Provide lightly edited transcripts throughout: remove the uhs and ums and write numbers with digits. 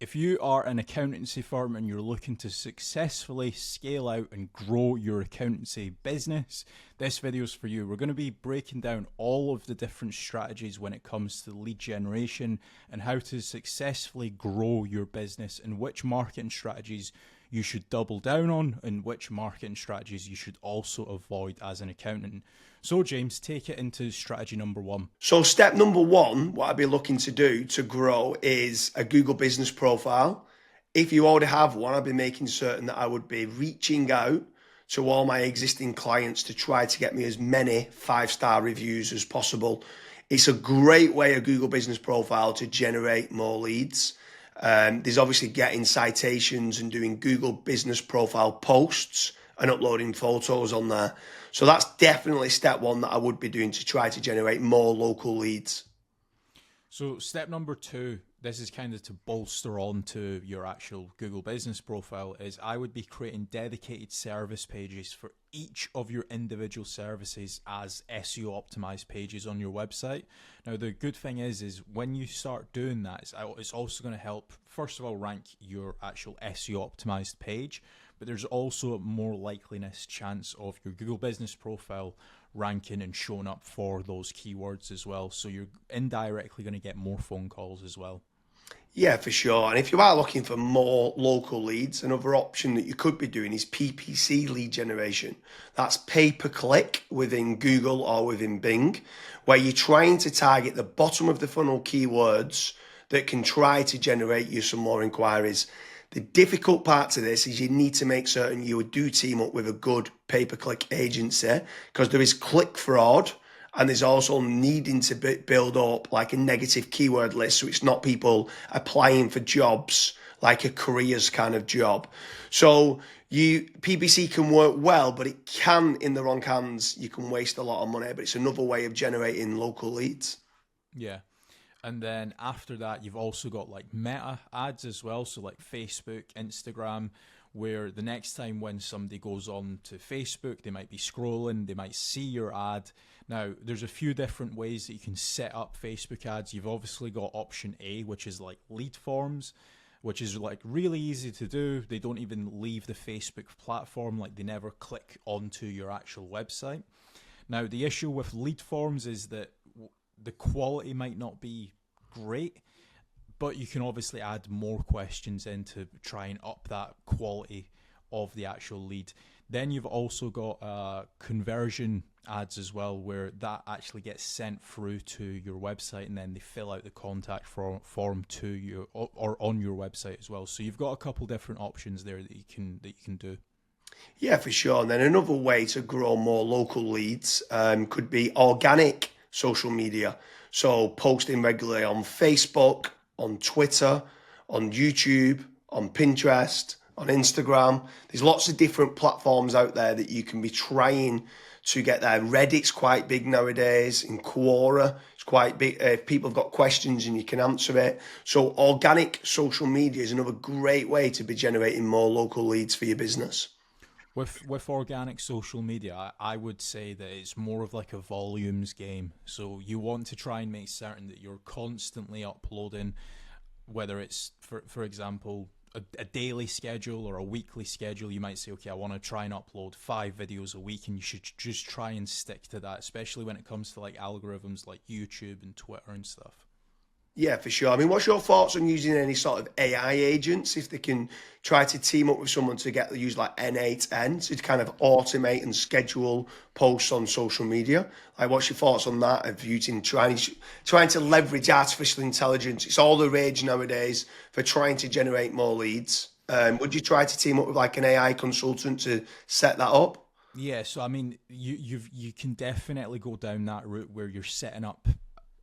If you are an accountancy firm and you're looking to successfully scale out and grow your accountancy business, this video is for you. We're going to be breaking down all of the different strategies when it comes to lead generation and how to successfully grow your business, and which marketing strategies you should double down on and which marketing strategies you should also avoid as an accountant. So James, take it into strategy number one. So step number one, what I'd be looking to do to grow is a Google business profile. If you already have one, I'd be making certain that I would be reaching out to all my existing clients to try to get me as many 5-star reviews as possible. It's a great way, a Google business profile, to generate more leads. There's obviously getting citations and doing Google business profile posts and uploading photos on there. So that's definitely step one that I would be doing to try to generate more local leads. So step number two, this is kind of to bolster on to your actual Google business profile, is I would be creating dedicated service pages for each of your individual services as SEO optimized pages on your website. Now, the good thing is when you start doing that, it's also going to help, first of all, rank your actual SEO optimized page, but there's also a more likeliness chance of your Google business profile ranking and showing up for those keywords as well. So you're indirectly going to get more phone calls as well. Yeah, for sure. And if you are looking for more local leads, another option that you could be doing is PPC lead generation. That's pay per click within Google or within Bing, where you're trying to target the bottom of the funnel keywords that can try to generate you some more inquiries. The difficult part to this is you need to make certain you do team up with a good pay-per-click agency, because there is click fraud, and there's also needing to build up like a negative keyword list, so it's not people applying for jobs like a careers kind of job. So PPC can work well, but it can, in the wrong hands, you can waste a lot of money, but it's another way of generating local leads. Yeah. And then after that, you've also got like meta ads as well. So like Facebook, Instagram, where the next time when somebody goes on to Facebook, they might be scrolling, they might see your ad. Now, there's a few different ways that you can set up Facebook ads. You've obviously got option A, which is like lead forms, which is like really easy to do. They don't even leave the Facebook platform, like they never click onto your actual website. Now, the issue with lead forms is that the quality might not be great, but you can obviously add more questions in to try and up that quality of the actual lead. Then you've also got conversion ads as well, where that actually gets sent through to your website, and then they fill out the contact form to you or on your website as well. So you've got a couple different options there that you can do. Yeah, for sure. And then another way to grow more local leads could be organic social media. So posting regularly on Facebook, on Twitter, on YouTube, on Pinterest, on Instagram. There's lots of different platforms out there that you can be trying to get there. Reddit's quite big nowadays. In Quora, it's quite big. If people have got questions and you can answer it. So organic social media is another great way to be generating more local leads for your business. With organic social media, I would say that it's more of like a volumes game. So you want to try and make certain that you're constantly uploading, whether it's, for example, a daily schedule or a weekly schedule. You might say, okay, I want to try and upload 5 videos a week, and you should just try and stick to that, especially when it comes to like algorithms like YouTube and Twitter and stuff. Yeah, for sure. I mean, what's your thoughts on using any sort of AI agents, if they can try to team up with someone to use like N8N to kind of automate and schedule posts on social media? Like, what's your thoughts on that, of using trying to leverage artificial intelligence? It's all the rage nowadays for trying to generate more leads. Would you try to team up with like an AI consultant to set that up? Yeah, so I mean, you can definitely go down that route where you're setting up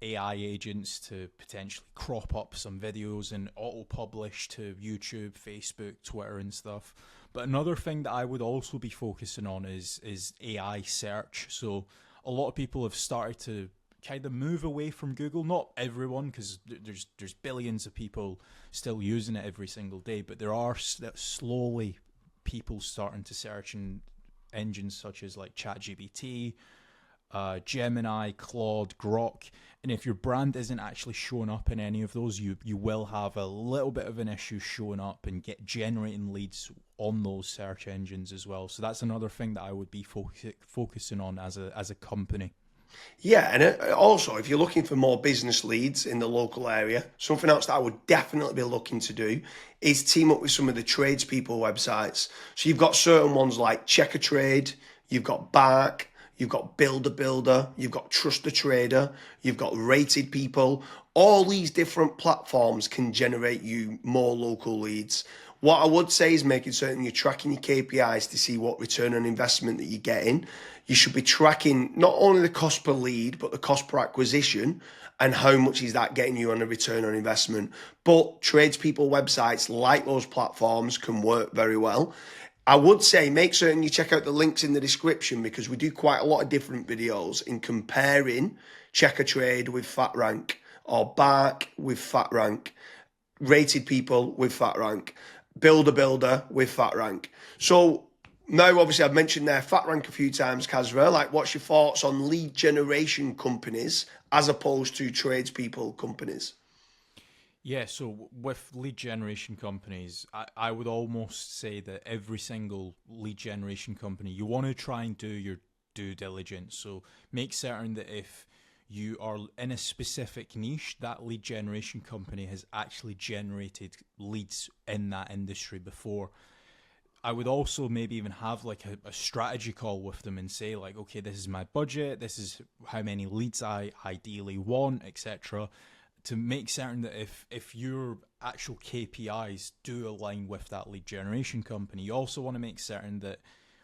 AI agents to potentially crop up some videos and auto-publish to YouTube, Facebook, Twitter and stuff. But another thing that I would also be focusing on is AI search. So a lot of people have started to kind of move away from Google. Not everyone, because there's billions of people still using it every single day, but there are slowly people starting to search in engines such as like ChatGPT, Gemini, Claude, Grok. And if your brand isn't actually showing up in any of those, you will have a little bit of an issue showing up and get generating leads on those search engines as well. So that's another thing that I would be focusing on as a company. Yeah, and also if you're looking for more business leads in the local area, something else that I would definitely be looking to do is team up with some of the tradespeople websites. So you've got certain ones like Checker Trade, you've got Bark, you've got Builder Builder, you've got Trust the Trader, you've got Rated People. All these different platforms can generate you more local leads. What I would say is making certain you're tracking your KPIs to see what return on investment that you're getting. You should be tracking not only the cost per lead, but the cost per acquisition and how much is that getting you on a return on investment. But tradespeople websites like those platforms can work very well. I would say make certain you check out the links in the description because we do quite a lot of different videos in comparing Checker Trade with Fatrank or Bark with Fatrank, Rated People with Fatrank, Builder Builder with Fatrank. So now, obviously, I've mentioned there Fatrank a few times, Kasra. Like, what's your thoughts on lead generation companies as opposed to tradespeople companies? Yeah, so with lead generation companies, I would almost say that every single lead generation company, you want to try and do your due diligence. So make certain that if you are in a specific niche, that lead generation company has actually generated leads in that industry before. I would also maybe even have like a strategy call with them and say like, okay, this is my budget, this is how many leads I ideally want, etc. To make certain that if your actual KPIs do align with that lead generation company, you also want to make certain that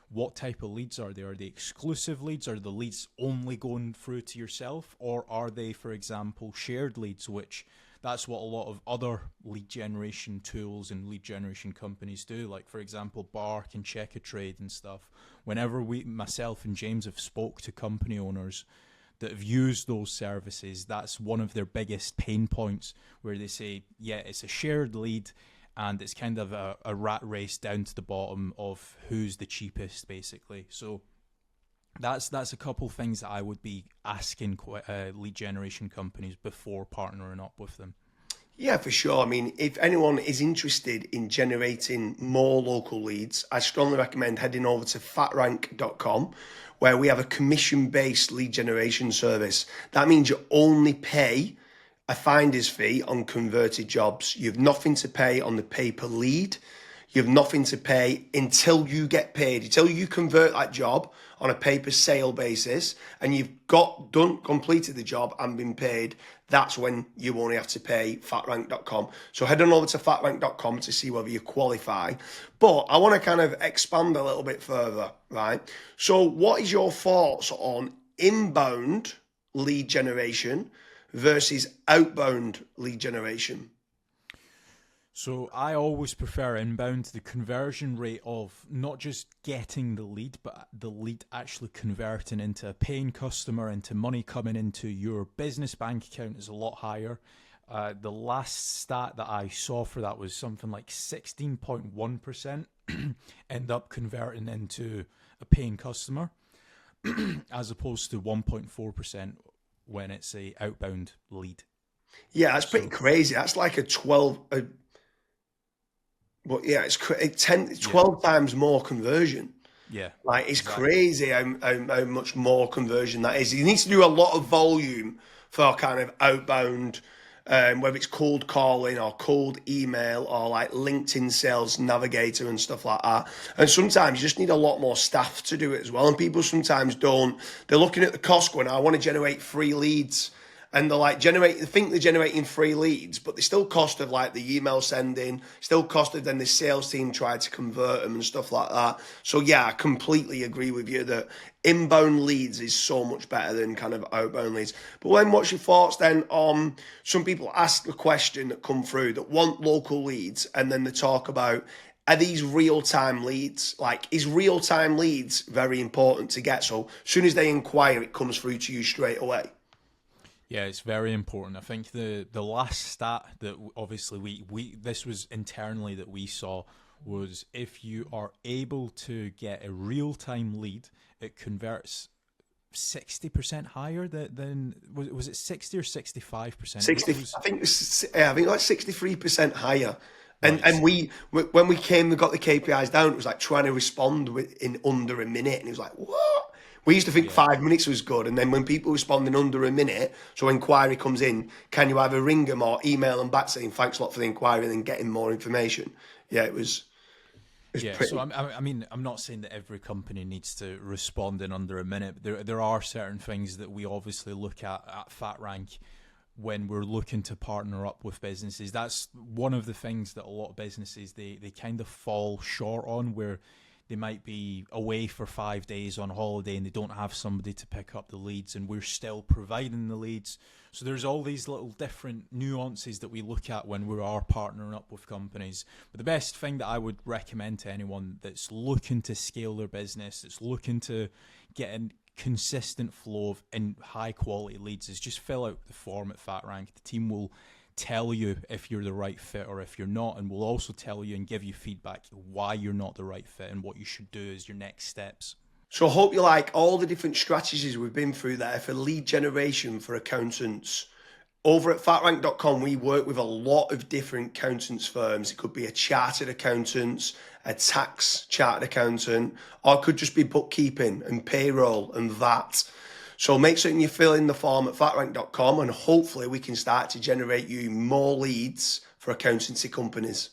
what type of leads are they? Are they exclusive leads? Are the leads only going through to yourself? Or are they, for example, shared leads, which that's what a lot of other lead generation tools and lead generation companies do. Like, for example, Bark and Check a Trade and stuff. Whenever myself and James have spoke to company owners that have used those services, that's one of their biggest pain points where they say, yeah, it's a shared lead and it's kind of a rat race down to the bottom of who's the cheapest, basically. So that's a couple things that I would be asking lead generation companies before partnering up with them. Yeah, for sure. I mean, if anyone is interested in generating more local leads, I strongly recommend heading over to fatrank.com, where we have a commission-based lead generation service. That means you only pay a finder's fee on converted jobs. You have nothing to pay on the pay per lead. You have nothing to pay until you get paid, until you convert that job on a pay per sale basis and you've completed the job and been paid. That's when you only have to pay fatrank.com. So head on over to fatrank.com to see whether you qualify. But I want to kind of expand a little bit further, right? So what is your thoughts on inbound lead generation versus outbound lead generation? So I always prefer inbound. The conversion rate of not just getting the lead, but the lead actually converting into a paying customer, into money coming into your business bank account is a lot higher. The last stat that I saw for that was something like 16.1% end up converting into a paying customer, as opposed to 1.4% when it's a outbound lead. Yeah, that's pretty So crazy. That's like a 12, but yeah, it's 10, yeah, 12 times more conversion. yeah, Like, it's exactly. crazy how much more conversion that is. You need to do a lot of volume for kind of outbound, whether it's cold calling or cold email or like LinkedIn Sales Navigator and stuff like that. And sometimes you just need a lot more staff to do it as well. And people sometimes don't. They're looking at the cost going, I want to generate free leads. And they're like they think they're generating free leads, but they still cost of like the email sending, still cost of then the sales team try to convert them and stuff like that. So yeah, I completely agree with you that inbound leads is so much better than kind of outbound leads. But when what's your thoughts then on some people ask the question that come through that want local leads and then they talk about are these real-time leads? Like, is real-time leads very important to get? So as soon as they inquire, it comes through to you straight away. Yeah, it's very important. I think the last stat that obviously we this was internally that we saw was if you are able to get a real time lead, it converts 60% higher than was it 60 or 65%? 60, It was I think like 63% higher. And right. when we got the KPIs down, it was like trying to respond in under a minute, and it was like, what? We used to think Yeah. 5 minutes was good, and then when people respond in under a minute, so inquiry comes in, can you either ring them or email them back saying thanks a lot for the inquiry, and then getting more information? Yeah, it was Yeah, so pretty. I mean, I'm not saying that every company needs to respond in under a minute. There are certain things that we obviously look at Fatrank when we're looking to partner up with businesses. That's one of the things that a lot of businesses they kind of fall short on, where they might be away for 5 days on holiday and they don't have somebody to pick up the leads, and we're still providing the leads. So there's all these little different nuances that we look at when we are partnering up with companies. But the best thing that I would recommend to anyone that's looking to scale their business, that's looking to get a consistent flow of and high quality leads, is just fill out the form at Fatrank. The team will tell you if you're the right fit or if you're not, and we'll also tell you and give you feedback why you're not the right fit and what you should do as your next steps. So I hope you like all the different strategies we've been through there for lead generation for accountants. Over at fatrank.com, we work with a lot of different accountants firms. It could be a chartered accountant, a tax chartered accountant, or it could just be bookkeeping and payroll and VAT. So make certain you fill in the form at fatrank.com, and hopefully we can start to generate you more leads for accountancy companies.